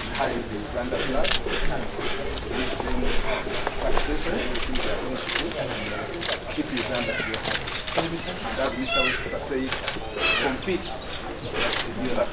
behind the Uganda flag, success and everything they are going to do, and keep Uganda to your heart. And as Mr. Wikisa said, compete to be the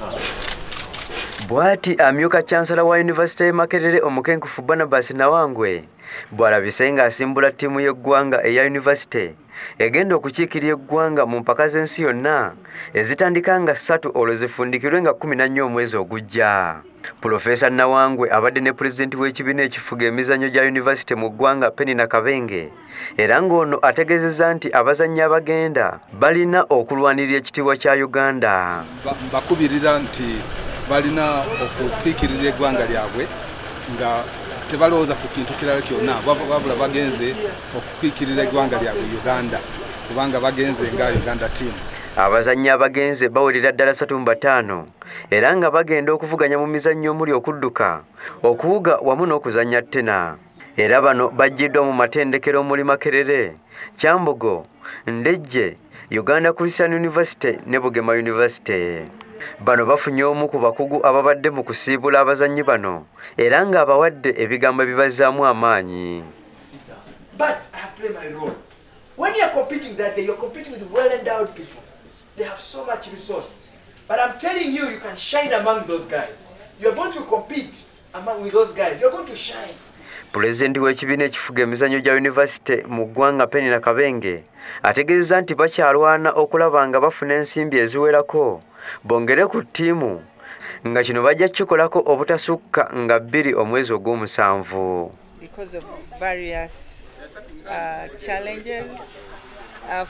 Bwati amyuka chancellor wa Yunivaasite Makerere omukenkufu Barnabas Nawangwe bwalabise nga asimbula ttiimu y'eggwanga eya Yunivaasite egenda okukiikirira eggwanga mu mpaka z'ensi yonna ezitandika nga 3 olwo zifundikirwe nga 14 omwezi ogujja. Profesa Nawangwe abadde ne pulezidenti w'ekibiina ekifuga emizannyo gya Yunivaasite mu ggwanga Penny Nakabenge era ng'ono ategeezezza nti abazannyi abagenda balina okulwanirira ekitiibwa kya Uganda. Bakubirira nti balina okukiikirira eggwanga lyabwe nga tebalowooza ku kintu kirala kyonna wabula bagenze okukiikirira eggwanga lyabwe Uganda kubanga bagenze nga Uganda team. Abazannyi abagenze bawulira ddala 3 mu 5 era nga bagenda okuvuganya mu mizannyo omuli okudduka, okuwuga wamu n'okuzannya ttena. Era bano bajjiddwa mu matendekero omuli Makerere, Kyambogo, Ndejje, Uganda Christian University ne Bugema University. Bano bafunye omu ku bakugu ababadde mu kusiibula abazannyi bano era nga abawadde ebigambo ebibazzaamu amaanyi. But I play my role. When you're competing that day, you're competing with well-endowed people. They have so much resource. But I'm telling you, you can shine among those guys. You're going to compete with those guys. You're going to shine. Pulezidenti w'ekibiina ekifuga emizannyo gya Yunivaasite mu ggwanga Penny Nakabenge ategeezezza nti bakyalwana okulaba nga bafuna ensimbi eziwerako bongere ku ttiimu nga kino bajja kikolako obutasukka nga 2 omwezi ogw'omusanvu. Because of various challenges.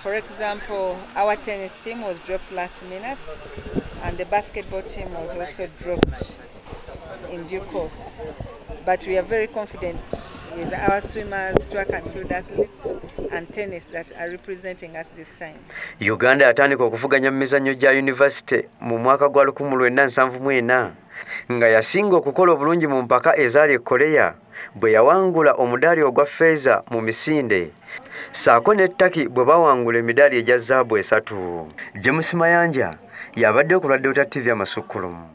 For example, our tennis team was dropped last minute and the basketball team was also dropped in due course. But we are very confident with our swimmers, track and field athletes and tennis that are representing us this time. Uganda yatandika okuvuganya mu mizannyo gya Yunivaasite mu mwaka gwa 1974 nga yasinga okukola obulungi mu mpaka ezaali Korea bwe yawangula omudaali ogwa ffeeza mu misinde saako ne Turkey bwe bawangula emidaali egya zzaabu 3. James Mayanja yabadde ku Lwadde TV Amasukulumu.